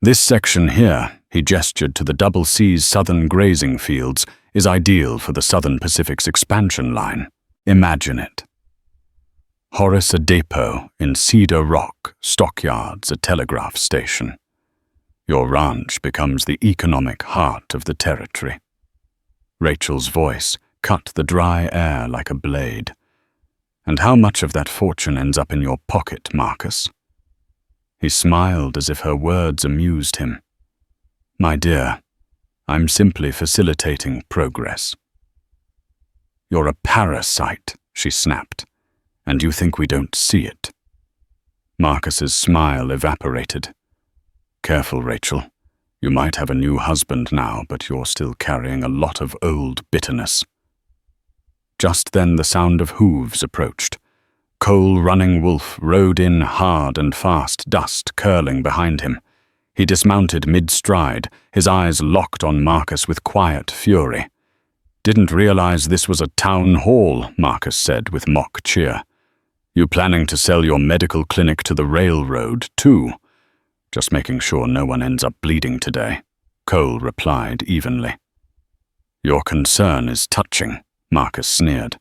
"This section here," he gestured to the Double C's southern grazing fields, "is ideal for the Southern Pacific's expansion line. Imagine it. Horace, a depot in Cedar Rock, stockyards, a telegraph station. Your ranch becomes the economic heart of the territory." Rachel's voice cut the dry air like a blade. "And how much of that fortune ends up in your pocket, Marcus?" He smiled as if her words amused him. "My dear, I'm simply facilitating progress." "You're a parasite," she snapped. "And you think we don't see it?" Marcus's smile evaporated. "Careful, Rachel. You might have a new husband now, but you're still carrying a lot of old bitterness." Just then the sound of hooves approached. Cole Running Wolf rode in hard and fast, dust curling behind him. He dismounted mid-stride, his eyes locked on Marcus with quiet fury. "Didn't realize this was a town hall," Marcus said with mock cheer. "You planning to sell your medical clinic to the railroad, too?" "Just making sure no one ends up bleeding today," Cole replied evenly. Your concern is touching, Marcus sneered.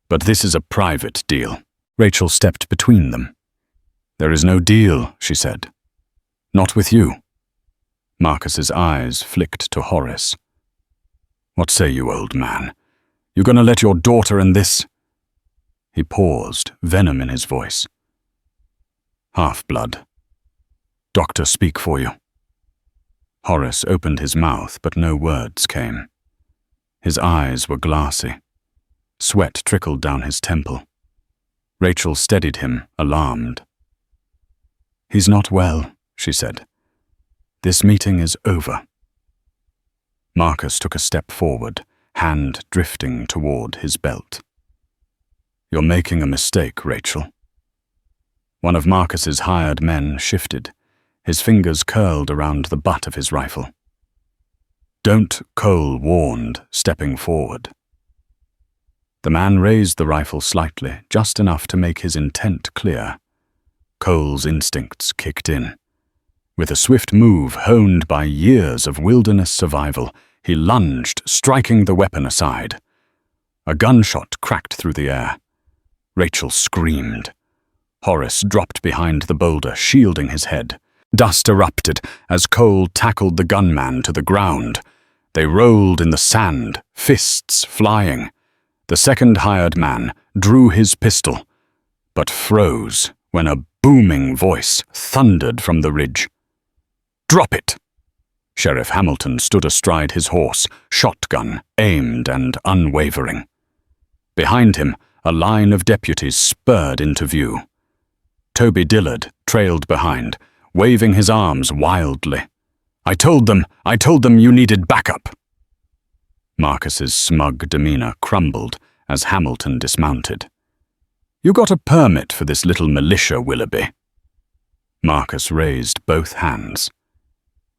But this is a private deal. Rachel stepped between them. There is no deal, she said. Not with you. Marcus's eyes flicked to Horace. What say you, old man? You gonna let your daughter and this? He paused, venom in his voice. Half-blood. Doctor, speak for you. Horace opened his mouth, but no words came. His eyes were glassy. Sweat trickled down his temple. Rachel steadied him, alarmed. He's not well, she said. This meeting is over. Marcus took a step forward, hand drifting toward his belt. You're making a mistake, Rachel. One of Marcus's hired men shifted, his fingers curled around the butt of his rifle. Don't, Cole warned, stepping forward. The man raised the rifle slightly, just enough to make his intent clear. Cole's instincts kicked in. With a swift move honed by years of wilderness survival, he lunged, striking the weapon aside. A gunshot cracked through the air. Rachel screamed. Horace dropped behind the boulder, shielding his head. Dust erupted as Cole tackled the gunman to the ground. They rolled in the sand, fists flying. The second hired man drew his pistol, but froze when a booming voice thundered from the ridge. Drop it! Sheriff Hamilton stood astride his horse, shotgun aimed and unwavering. Behind him, a line of deputies spurred into view. Toby Dillard trailed behind, waving his arms wildly. I told them you needed backup. Marcus's smug demeanor crumbled as Hamilton dismounted. You got a permit for this little militia, Willoughby. Marcus raised both hands.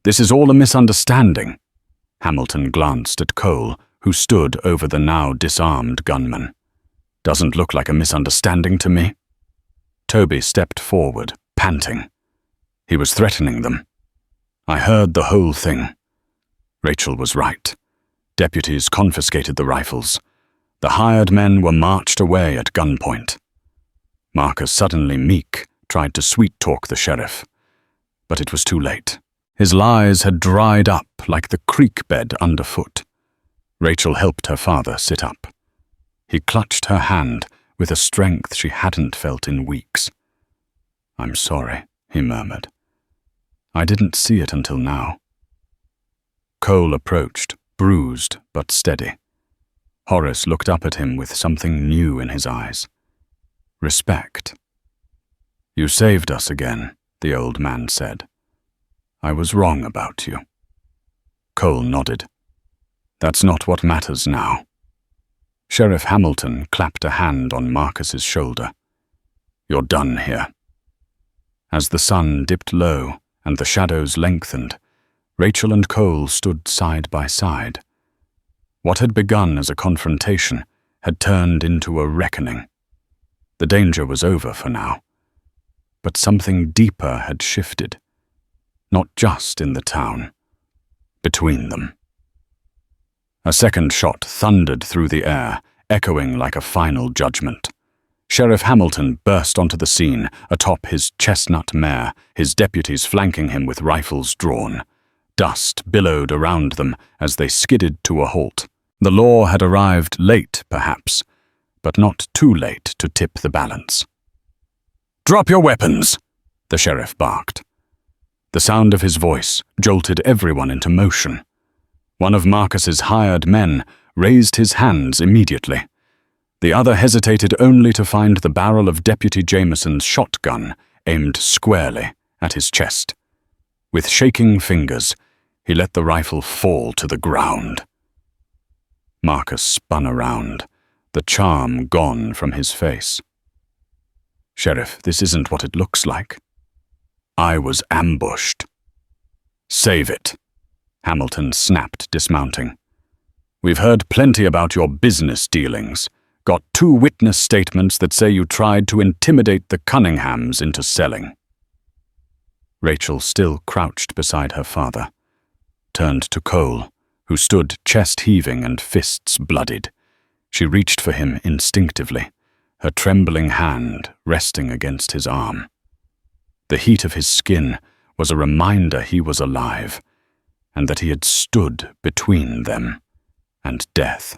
This is all a misunderstanding. Hamilton glanced at Cole, who stood over the now disarmed gunman. Doesn't look like a misunderstanding to me. Toby stepped forward, panting. He was threatening them. I heard the whole thing. Rachel was right. Deputies confiscated the rifles. The hired men were marched away at gunpoint. Marcus, suddenly meek, tried to sweet-talk the sheriff. But it was too late. His lies had dried up like the creek bed underfoot. Rachel helped her father sit up. He clutched her hand with a strength she hadn't felt in weeks. I'm sorry, he murmured. I didn't see it until now. Cole approached, bruised but steady. Horace looked up at him with something new in his eyes. Respect. You saved us again, the old man said. I was wrong about you. Cole nodded. That's not what matters now. Sheriff Hamilton clapped a hand on Marcus's shoulder. You're done here. As the sun dipped low and the shadows lengthened, Rachel and Cole stood side by side. What had begun as a confrontation had turned into a reckoning. The danger was over for now. But something deeper had shifted. Not just in the town. Between them. A second shot thundered through the air, echoing like a final judgment. Sheriff Hamilton burst onto the scene, atop his chestnut mare, his deputies flanking him with rifles drawn. Dust billowed around them as they skidded to a halt. The law had arrived late, perhaps, but not too late to tip the balance. Drop your weapons, the sheriff barked. The sound of his voice jolted everyone into motion. One of Marcus's hired men raised his hands immediately. The other hesitated only to find the barrel of Deputy Jameson's shotgun aimed squarely at his chest. With shaking fingers, he let the rifle fall to the ground. Marcus spun around, the charm gone from his face. Sheriff, this isn't what it looks like. I was ambushed. Save it, Hamilton snapped, dismounting. We've heard plenty about your business dealings. Got 2 witness statements that say you tried to intimidate the Cunninghams into selling. Rachel still crouched beside her father, turned to Cole, who stood chest-heaving and fists bloodied. She reached for him instinctively, her trembling hand resting against his arm. The heat of his skin was a reminder he was alive, and that he had stood between them and death.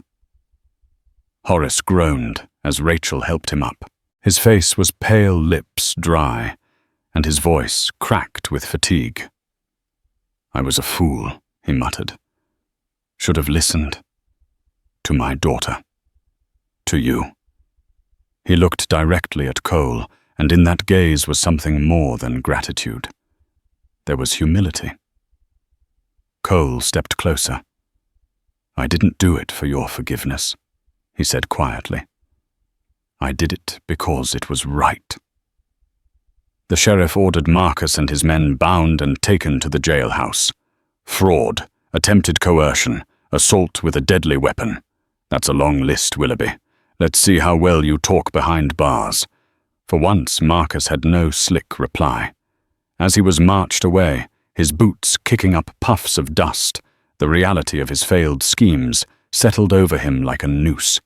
Horace groaned as Rachel helped him up. His face was pale lips dry, and his voice cracked with fatigue. "I was a fool," he muttered. "Should have listened to my daughter, to you." He looked directly at Cole, and in that gaze was something more than gratitude. There was humility. Cole stepped closer. "I didn't do it for your forgiveness," he said quietly. "I did it because it was right." The sheriff ordered Marcus and his men bound and taken to the jailhouse. Fraud, attempted coercion, assault with a deadly weapon. That's a long list, Willoughby. Let's see how well you talk behind bars. For once, Marcus had no slick reply. As he was marched away, his boots kicking up puffs of dust, the reality of his failed schemes settled over him like a noose.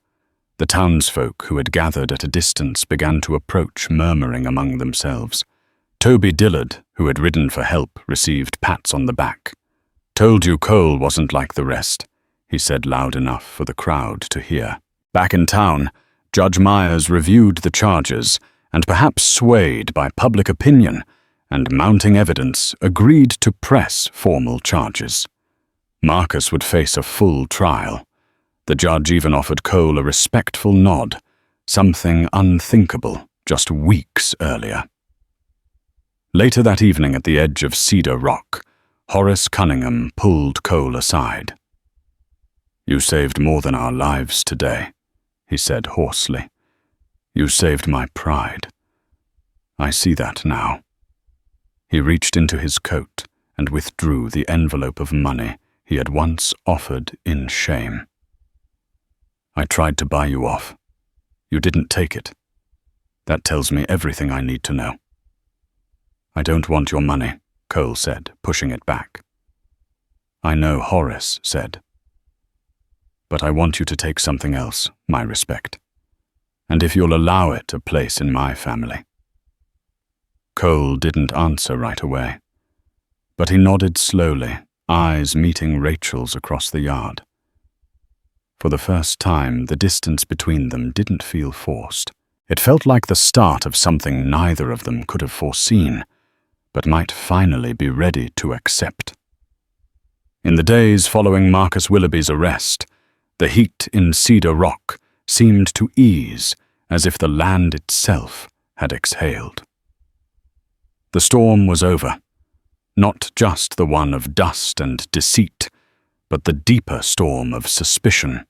The townsfolk who had gathered at a distance began to approach, murmuring among themselves. Toby Dillard, who had ridden for help, received pats on the back. "Told you Cole wasn't like the rest," he said loud enough for the crowd to hear. Back in town, Judge Myers reviewed the charges and, perhaps swayed by public opinion and mounting evidence, agreed to press formal charges. Marcus would face a full trial. The judge even offered Cole a respectful nod, something unthinkable just weeks earlier. Later that evening at the edge of Cedar Rock, Horace Cunningham pulled Cole aside. "You saved more than our lives today," he said hoarsely. "You saved my pride. I see that now." He reached into his coat and withdrew the envelope of money he had once offered in shame. "I tried to buy you off. You didn't take it. That tells me everything I need to know." "I don't want your money," Cole said, pushing it back. "I know," Horace said. "But I want you to take something else, my respect. And if you'll allow it a place in my family." Cole didn't answer right away, but he nodded slowly, eyes meeting Rachel's across the yard. For the first time, the distance between them didn't feel forced. It felt like the start of something neither of them could have foreseen, but might finally be ready to accept. In the days following Marcus Willoughby's arrest, the heat in Cedar Rock seemed to ease as if the land itself had exhaled. The storm was over, not just the one of dust and deceit, but the deeper storm of suspicion,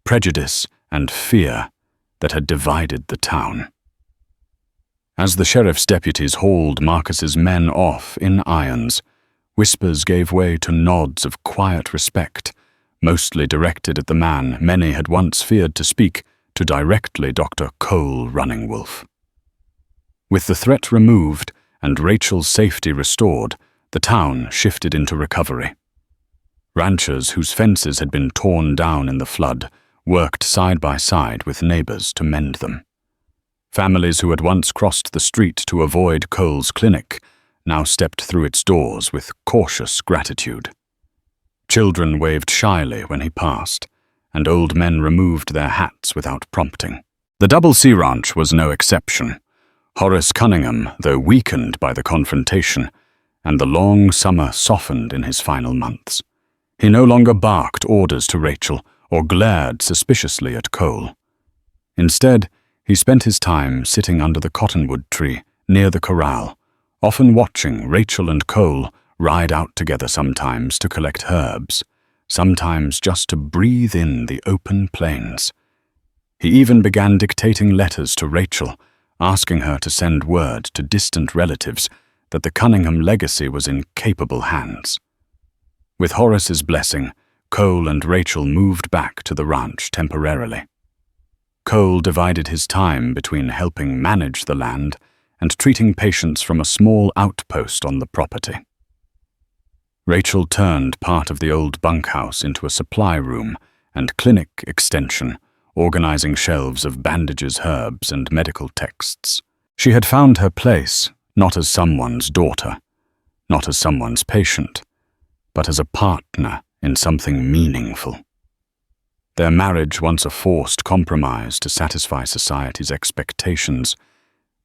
prejudice, and fear that had divided the town. As the sheriff's deputies hauled Marcus's men off in irons, whispers gave way to nods of quiet respect, mostly directed at the man many had once feared to speak to directly Dr. Cole Runningwolf. With the threat removed and Rachel's safety restored, the town shifted into recovery. Ranchers whose fences had been torn down in the flood worked side by side with neighbors to mend them. Families who had once crossed the street to avoid Cole's clinic now stepped through its doors with cautious gratitude. Children waved shyly when he passed, and old men removed their hats without prompting. The Double C Ranch was no exception. Horace Cunningham, though weakened by the confrontation, and the long summer softened in his final months. He no longer barked orders to Rachel or glared suspiciously at Cole. Instead, he spent his time sitting under the cottonwood tree near the corral, often watching Rachel and Cole ride out together sometimes to collect herbs, sometimes just to breathe in the open plains. He even began dictating letters to Rachel, asking her to send word to distant relatives that the Cunningham legacy was in capable hands. With Horace's blessing, Cole and Rachel moved back to the ranch temporarily. Cole divided his time between helping manage the land and treating patients from a small outpost on the property. Rachel turned part of the old bunkhouse into a supply room and clinic extension, organizing shelves of bandages, herbs, and medical texts. She had found her place, not as someone's daughter, not as someone's patient, but as a partner in something meaningful. Their marriage, once a forced compromise to satisfy society's expectations,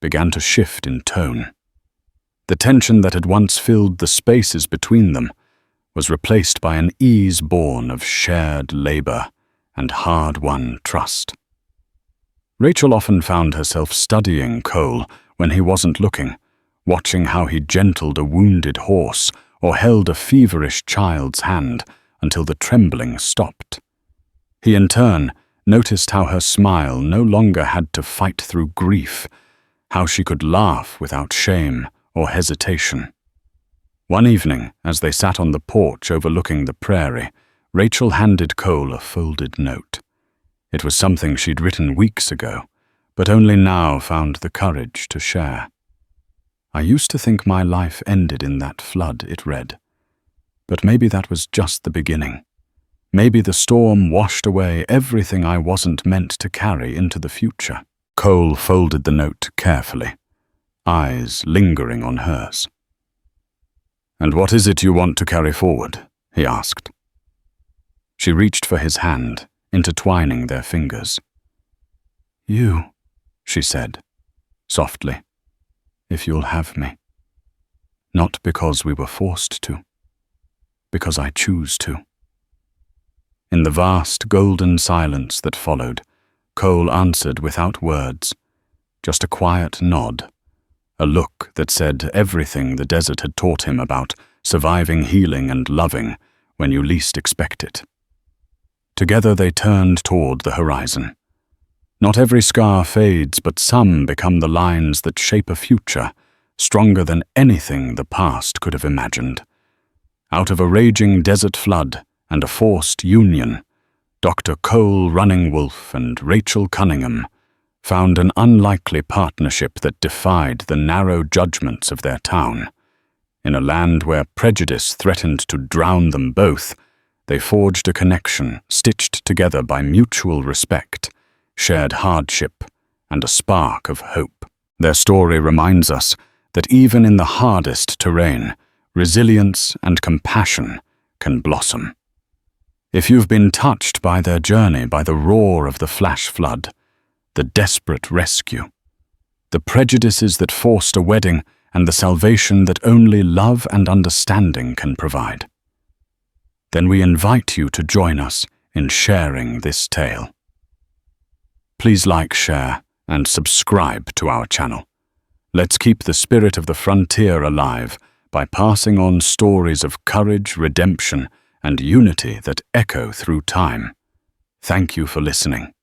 began to shift in tone. The tension that had once filled the spaces between them was replaced by an ease born of shared labor and hard-won trust. Rachel often found herself studying Cole when he wasn't looking, watching how he gentled a wounded horse or held a feverish child's hand until the trembling stopped. He, in turn, noticed how her smile no longer had to fight through grief, how she could laugh without shame or hesitation. One evening, as they sat on the porch overlooking the prairie, Rachel handed Cole a folded note. It was something she'd written weeks ago, but only now found the courage to share. "I used to think my life ended in that flood," it read. "But maybe that was just the beginning. Maybe the storm washed away everything I wasn't meant to carry into the future." Cole folded the note carefully, eyes lingering on hers. "And what is it you want to carry forward?" he asked. She reached for his hand, intertwining their fingers. "You," she said, softly, "if you'll have me. Not because we were forced to, because I choose to." In the vast golden silence that followed, Cole answered without words, just a quiet nod, a look that said everything the desert had taught him about surviving, healing, and loving when you least expect it. Together they turned toward the horizon. Not every scar fades, but some become the lines that shape a future stronger than anything the past could have imagined. Out of a raging desert flood and a forced union, Dr. Cole Running Wolf and Rachel Cunningham found an unlikely partnership that defied the narrow judgments of their town. In a land where prejudice threatened to drown them both, they forged a connection stitched together by mutual respect, shared hardship, and a spark of hope. Their story reminds us that even in the hardest terrain, resilience and compassion can blossom. If you've been touched by their journey, by the roar of the flash flood, the desperate rescue, the prejudices that forced a wedding, and the salvation that only love and understanding can provide, then we invite you to join us in sharing this tale. Please like, share, and subscribe to our channel. Let's keep the spirit of the frontier alive by passing on stories of courage, redemption, and unity that echo through time. Thank you for listening.